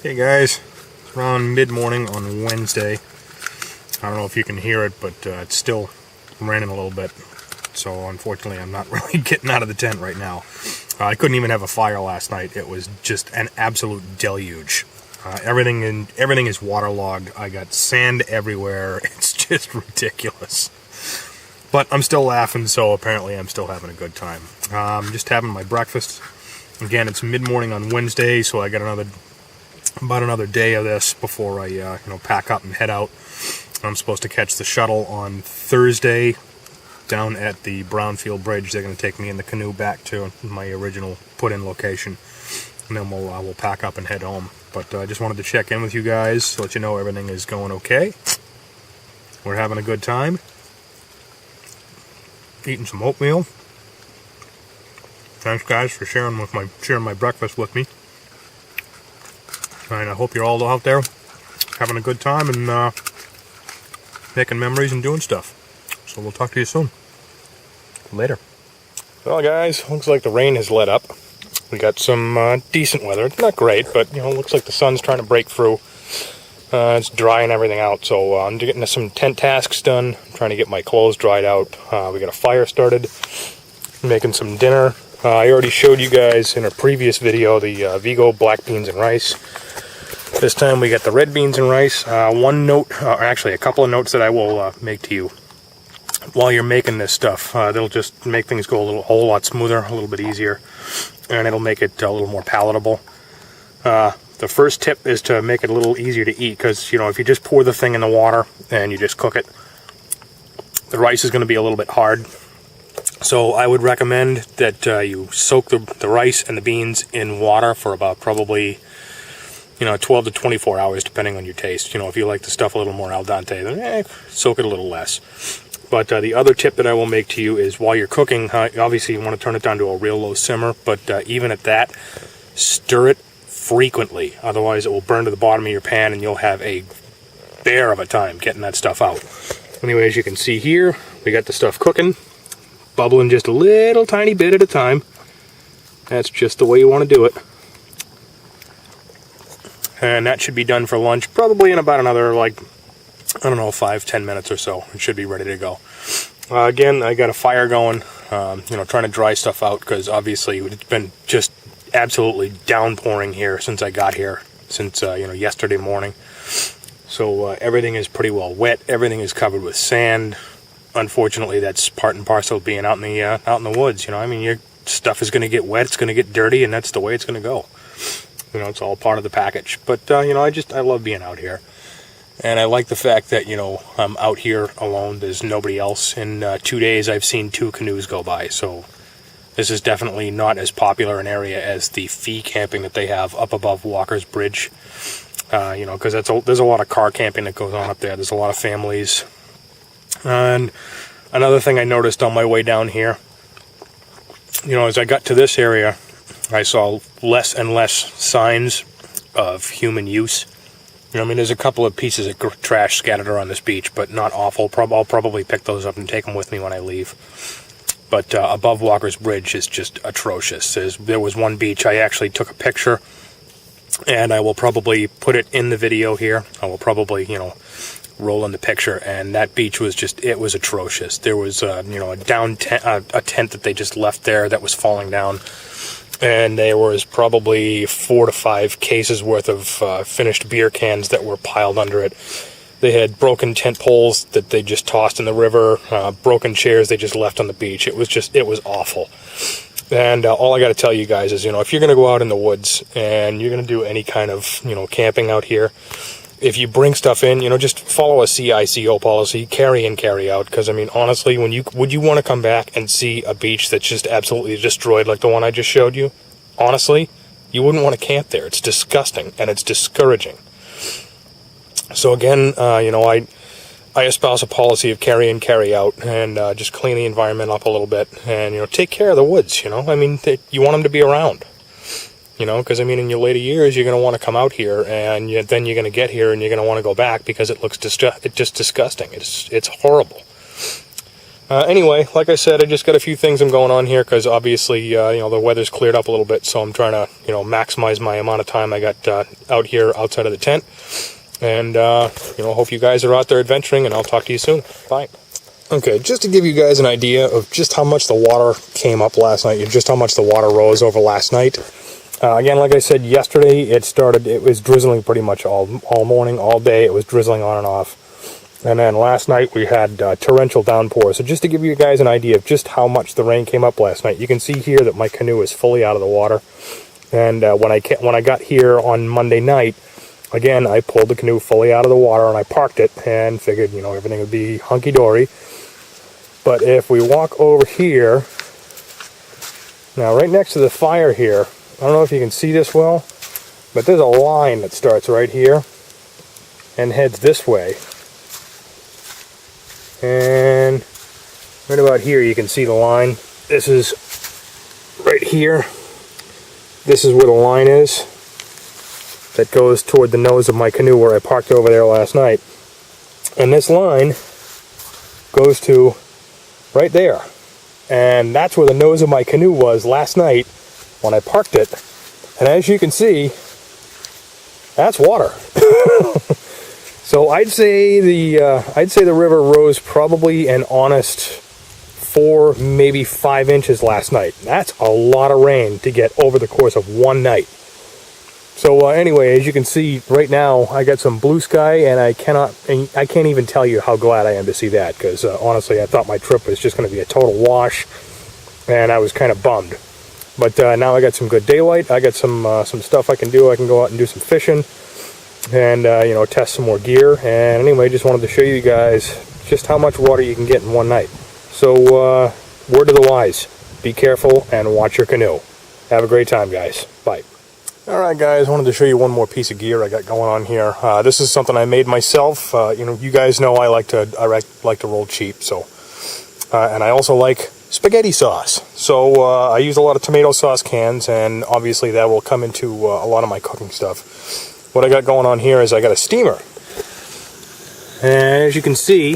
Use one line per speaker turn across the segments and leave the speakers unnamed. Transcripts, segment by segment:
Hey guys, it's around mid-morning on Wednesday. I don't know if you can hear it, but it's still raining a little bit. So unfortunately I'm not really getting out of the tent right now. I couldn't even have a fire last night. It was just an absolute deluge. Everything is waterlogged. I got sand everywhere. It's just ridiculous. But I'm still laughing, so apparently I'm still having a good time. I'm just having my breakfast. Again, it's mid-morning on Wednesday, so I got about another day of this before I pack up and head out. I'm supposed to catch the shuttle on Thursday down at the Brownfield Bridge. They're going to take me in the canoe back to my original put-in location, and then we'll pack up and head home. But I just wanted to check in with you guys to let you know everything is going okay. We're having a good time. Eating some oatmeal. Thanks guys for sharing my breakfast with me. And I hope you're all out there having a good time and making memories and doing stuff. So we'll talk to you soon. Later. Well guys, looks like the rain has let up. We got some decent weather. It's not great, but looks like the sun's trying to break through. It's drying everything out, so I'm getting some tent tasks done. I'm trying to get my clothes dried out. We got a fire started. Making some dinner. I already showed you guys in a previous video the Vigo black beans and rice. This time we got the red beans and rice. One note, actually a couple of notes that I will make to you while you're making this stuff. That'll just make things go a whole lot smoother, a little bit easier, and it'll make it a little more palatable. The first tip is to make it a little easier to eat, because if you just pour the thing in the water and you just cook it, the rice is going to be a little bit hard. So I would recommend that you soak the rice and the beans in water for about probably 12 to 24 hours, depending on your taste. If you like the stuff a little more al dente, then soak it a little less. But the other tip that I will make to you is while you're cooking, obviously you want to turn it down to a real low simmer, but even at that, stir it frequently. Otherwise it will burn to the bottom of your pan and you'll have a bear of a time getting that stuff out. Anyway, as you can see here, we got the stuff cooking, bubbling just a little tiny bit at a time. That's just the way you want to do it. And that should be done for lunch probably in about another 5-10 minutes or so. It should be ready to go. Again, I got a fire going, trying to dry stuff out, because obviously it's been just absolutely downpouring here since I got here, since yesterday morning. So everything is pretty well wet. Everything is covered with sand. Unfortunately, that's part and parcel of being out in the woods. Your stuff is going to get wet. It's going to get dirty, and that's the way it's going to go. It's all part of the package. But I love being out here. And I like the fact that, I'm out here alone. There's nobody else. In 2 days, I've seen 2 canoes go by. So this is definitely not as popular an area as the fee camping that they have up above Walker's Bridge. Because there's a lot of car camping that goes on up there. There's a lot of families. And another thing I noticed on my way down here, as I got to this area, I saw less and less signs of human use. There's a couple of pieces of trash scattered around this beach, but not awful. I'll probably pick those up and take them with me when I leave. But above Walker's Bridge is just atrocious. There was one beach I actually took a picture, and I will probably put it in the video here. I will probably, roll in the picture, and that beach was it was atrocious. There was, a tent that they just left there that was falling down. And there was probably 4 to 5 cases worth of finished beer cans that were piled under it. They had broken tent poles that they just tossed in the river, broken chairs they just left on the beach. It was awful. And all I got to tell you guys is, if you're going to go out in the woods and you're going to do any kind of, camping out here, if you bring stuff in, just follow a CICO policy, carry in, carry out. Because, honestly, would you want to come back and see a beach that's just absolutely destroyed like the one I just showed you? Honestly, you wouldn't want to camp there. It's disgusting, and it's discouraging. So again, I espouse a policy of carry in, carry out, and just clean the environment up a little bit. And, take care of the woods, you want them to be around. Because in your later years, you're going to want to come out here, and then you're going to get here, and you're going to want to go back because it looks just disgusting. It's horrible. Anyway, like I said, I just got a few things I'm going on here because obviously, you know, the weather's cleared up a little bit, so I'm trying to, you know, maximize my amount of time I got out here outside of the tent. And, you know, hope you guys are out there adventuring, and I'll talk to you soon. Bye. Okay, just to give you guys an idea of just how much the water came up last night, and just how much the water rose over last night. Again, like I said, yesterday it was drizzling pretty much all morning, all day. It was drizzling on and off. And then last night we had torrential downpours. So just to give you guys an idea of just how much the rain came up last night, you can see here that my canoe is fully out of the water. And when I got here on Monday night, again, I pulled the canoe fully out of the water and I parked it and figured, you know, everything would be hunky-dory. But if we walk over here, now right next to the fire here, I don't know if you can see this well, but there's a line that starts right here and heads this way. And right about here you can see the line. This is right here. This is where the line is that goes toward the nose of my canoe where I parked over there last night. And this line goes to right there. And that's where the nose of my canoe was last night when I parked it. And as you can see, that's water. So I'd say the river rose probably an honest 4, maybe 5 inches last night. That's a lot of rain to get over the course of one night. So anyway, as you can see right now, I got some blue sky, and I can't even tell you how glad I am to see that, because honestly, I thought my trip was just going to be a total wash, and I was kind of bummed. But now I got some good daylight. I got some stuff I can do. I can go out and do some fishing. And, you know, test some more gear. And anyway, just wanted to show you guys just how much water you can get in one night. So, word to the wise, be careful and watch your canoe. Have a great time, guys. Bye. Alright guys, I wanted to show you one more piece of gear I got going on here. This is something I made myself. You know, you guys know I like to roll cheap, so. And I also like spaghetti sauce. So, I use a lot of tomato sauce cans, and obviously that will come into a lot of my cooking stuff. What I got going on here is I got a steamer. And as you can see,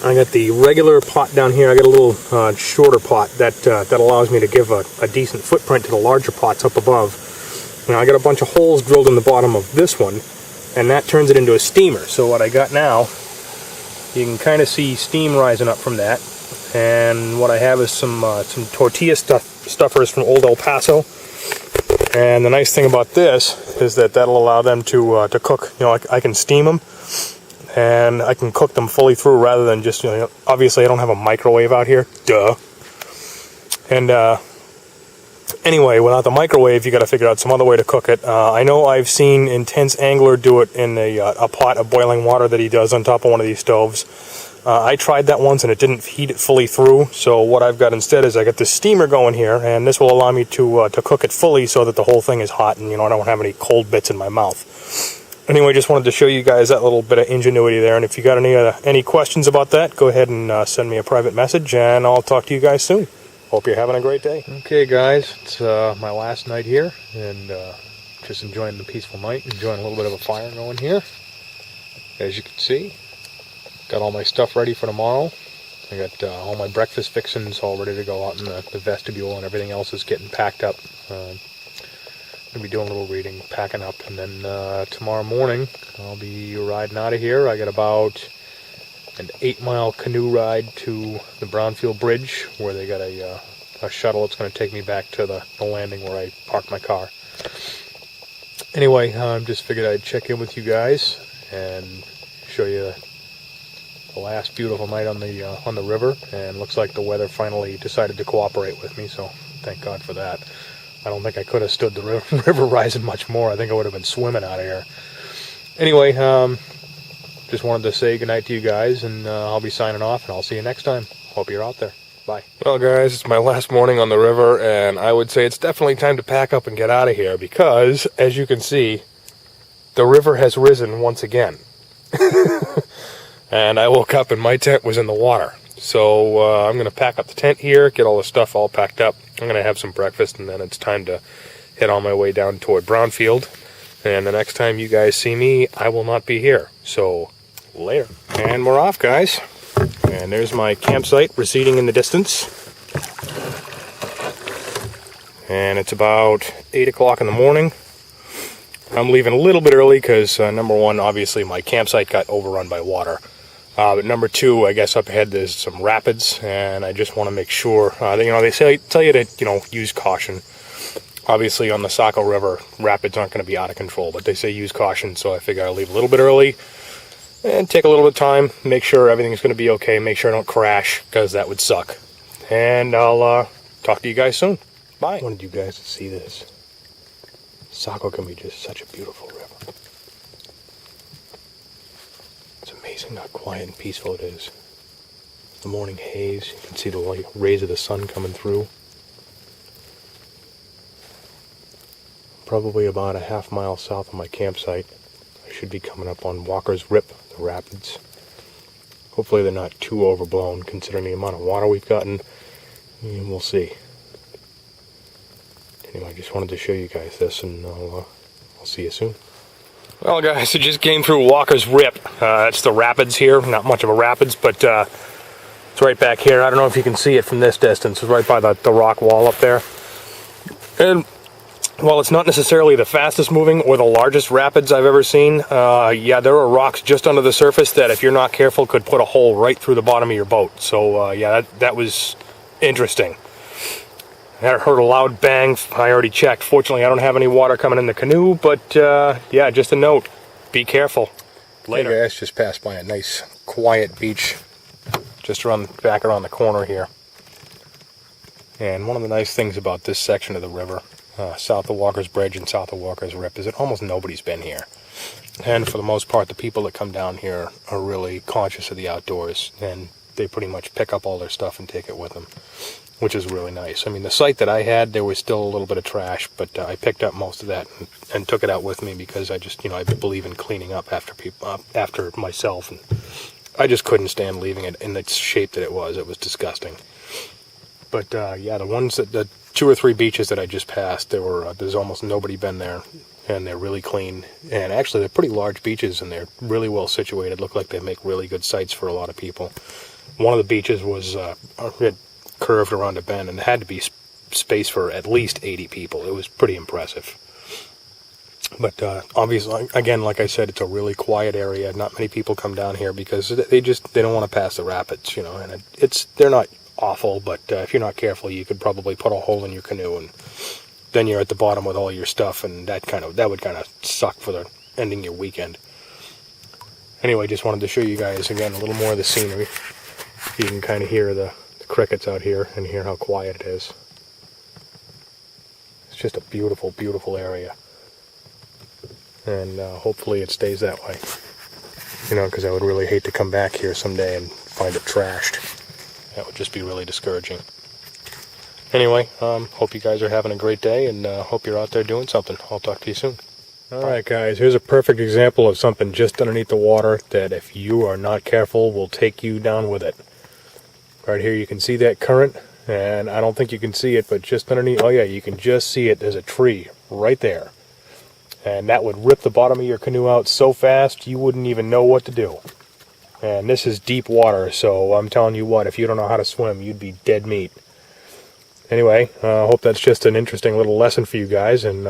I got the regular pot down here. I got a little shorter pot that allows me to give a decent footprint to the larger pots up above. Now I got a bunch of holes drilled in the bottom of this one, and that turns it into a steamer. So what I got now, you can kind of see steam rising up from that. And what I have is some tortilla stuffers from Old El Paso. And the nice thing about this is that that'll allow them to cook. You know, I can steam them, and I can cook them fully through rather than just, you know, obviously I don't have a microwave out here. Duh. And anyway, without the microwave, you got to figure out some other way to cook it. I know I've seen Intense Angler do it in a pot of boiling water that he does on top of one of these stoves. I tried that once and it didn't heat it fully through, so what I've got instead is I got this steamer going here, and this will allow me to cook it fully so that the whole thing is hot and, you know, I don't have any cold bits in my mouth. Anyway, just wanted to show you guys that little bit of ingenuity there, and if you got any questions about that, go ahead and send me a private message, and I'll talk to you guys soon. Hope you're having a great day. Okay guys, it's my last night here, and just enjoying the peaceful night, enjoying a little bit of a fire going here. As you can see, got all my stuff ready for tomorrow. I got all my breakfast fixings all ready to go out in the vestibule, and everything else is getting packed up. I'm going to be doing a little reading, packing up, and then tomorrow morning I'll be riding out of here. I got about an 8-mile canoe ride to the Brownfield Bridge, where they got a shuttle that's going to take me back to the landing where I parked my car. Anyway, I just figured I'd check in with you guys and show you the last beautiful night on the river, and looks like the weather finally decided to cooperate with me, so thank God for that. I don't think I could have stood the river rising much more. I think I would have been swimming out of here. Anyway, just wanted to say goodnight to you guys, and I'll be signing off, and I'll see you next time. Hope you're out there. Bye. Well guys, it's my last morning on the river, and I would say it's definitely time to pack up and get out of here, because as you can see, the river has risen once again. And I woke up and my tent was in the water. So I'm going to pack up the tent here, get all the stuff all packed up. I'm going to have some breakfast, and then it's time to head on my way down toward Brownfield. And the next time you guys see me, I will not be here. So later. And we're off, guys. And And there's my campsite receding in the distance. And it's about 8 o'clock in the morning. I'm leaving a little bit early because, number one, obviously my campsite got overrun by water. But number two, I guess up ahead there's some rapids, and I just want to make sure, they tell you to, use caution. Obviously on the Saco River, rapids aren't going to be out of control, but they say use caution, so I figure I'll leave a little bit early and take a little bit of time, make sure everything's going to be okay, make sure I don't crash, because that would suck. And I'll talk to you guys soon. Bye. I wanted you guys to see this. Saco can be just such a beautiful river. It's amazing how quiet and peaceful it is. The morning haze, you can see the light rays of the sun coming through. Probably about a half mile south of my campsite, I should be coming up on Walker's Rip, the rapids. Hopefully they're not too overblown considering the amount of water we've gotten. And we'll see. Anyway, I just wanted to show you guys this, and I'll see you soon. Well, guys, I just came through Walker's Rip. It's the rapids here. Not much of a rapids, but it's right back here. I don't know if you can see it from this distance. It's right by the rock wall up there. And while it's not necessarily the fastest moving or the largest rapids I've ever seen, yeah, there are rocks just under the surface that, if you're not careful, could put a hole right through the bottom of your boat. So, yeah, that was interesting. I heard a loud bang. I already checked. Fortunately, I don't have any water coming in the canoe, but yeah, just a note. Be careful. Later. Hey guys, just passed by a nice quiet beach just back around the corner here. And one of the nice things about this section of the river, south of Walker's Bridge and south of Walker's Rip, is that almost nobody's been here. And for the most part, the people that come down here are really conscious of the outdoors, and they pretty much pick up all their stuff and take it with them, which is really nice. I mean, the site that I had, there was still a little bit of trash, but I picked up most of that and took it out with me because I just, I believe in cleaning up after people, after myself, and I just couldn't stand leaving it in the shape that it was. It was disgusting. But yeah, the 2 or 3 beaches that I just passed, there's almost nobody been there, and they're really clean. And actually, they're pretty large beaches, and they're really well situated. Look like they make really good sites for a lot of people. One of the beaches was curved around a bend, and it had to be space for at least 80 people. It was pretty impressive. But obviously, again, like I said, it's a really quiet area. Not many people come down here because they don't want to pass the rapids, and they're not awful, but if you're not careful, you could probably put a hole in your canoe, and then you're at the bottom with all your stuff, and that would kind of suck for the ending your weekend. Anyway, just wanted to show you guys again a little more of the scenery. You can kind of hear the crickets out here and hear how quiet it is. It's just a beautiful, beautiful area. And hopefully it stays that way. Because I would really hate to come back here someday and find it trashed. That would just be really discouraging. Anyway, hope you guys are having a great day, and hope you're out there doing something. I'll talk to you soon. Alright guys, here's a perfect example of something just underneath the water that, if you are not careful, will take you down with it. Right here you can see that current, and I don't think you can see it, but just underneath, oh yeah, you can just see it. There's a tree right there. And that would rip the bottom of your canoe out so fast you wouldn't even know what to do. And this is deep water, so I'm telling you what, if you don't know how to swim, you'd be dead meat. Anyway, I hope that's just an interesting little lesson for you guys, and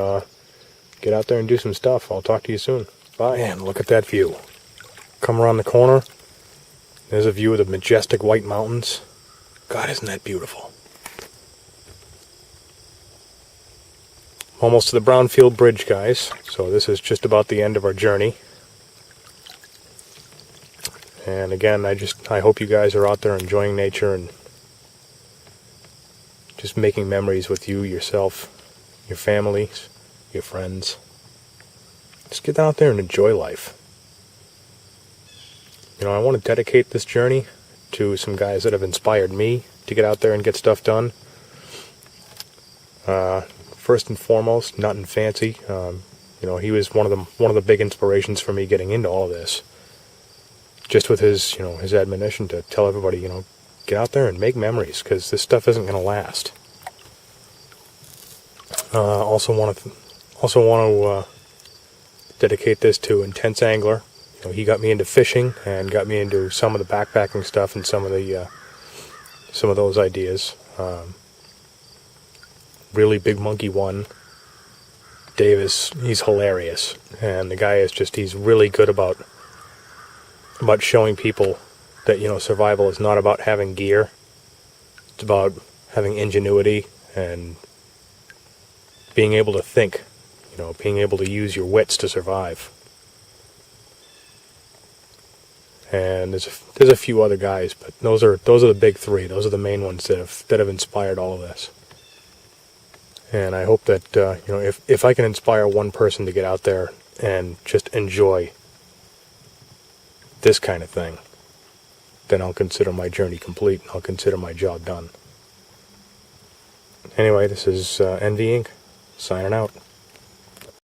get out there and do some stuff. I'll talk to you soon. Bye. Man, look at that view. Come around the corner. There's a view of the majestic white mountains. God, isn't that beautiful? Almost to the Brownfield Bridge, guys. So this is just about the end of our journey. And again, I hope you guys are out there enjoying nature and just making memories with you, yourself, your families, your friends. Just get out there and enjoy life. I want to dedicate this journey to some guys that have inspired me to get out there and get stuff done. First and foremost, Nothing Fancy. He was one of the big inspirations for me getting into all of this. Just with his admonition to tell everybody, get out there and make memories, because this stuff isn't going to last. Also want to dedicate this to Intense Angler. he got me into fishing and got me into some of the backpacking stuff and some of those ideas. Really Big Monkey 1. Davis, he's hilarious, and the guy is he's really good about showing people that, survival is not about having gear. It's about having ingenuity and being able to think, being able to use your wits to survive. And there's a few other guys, but those are the big three. Those are the main ones that have inspired all of this. And I hope that, if I can inspire one person to get out there and just enjoy this kind of thing, then I'll consider my journey complete. I'll consider my job done. Anyway, this is NV Inc. signing out.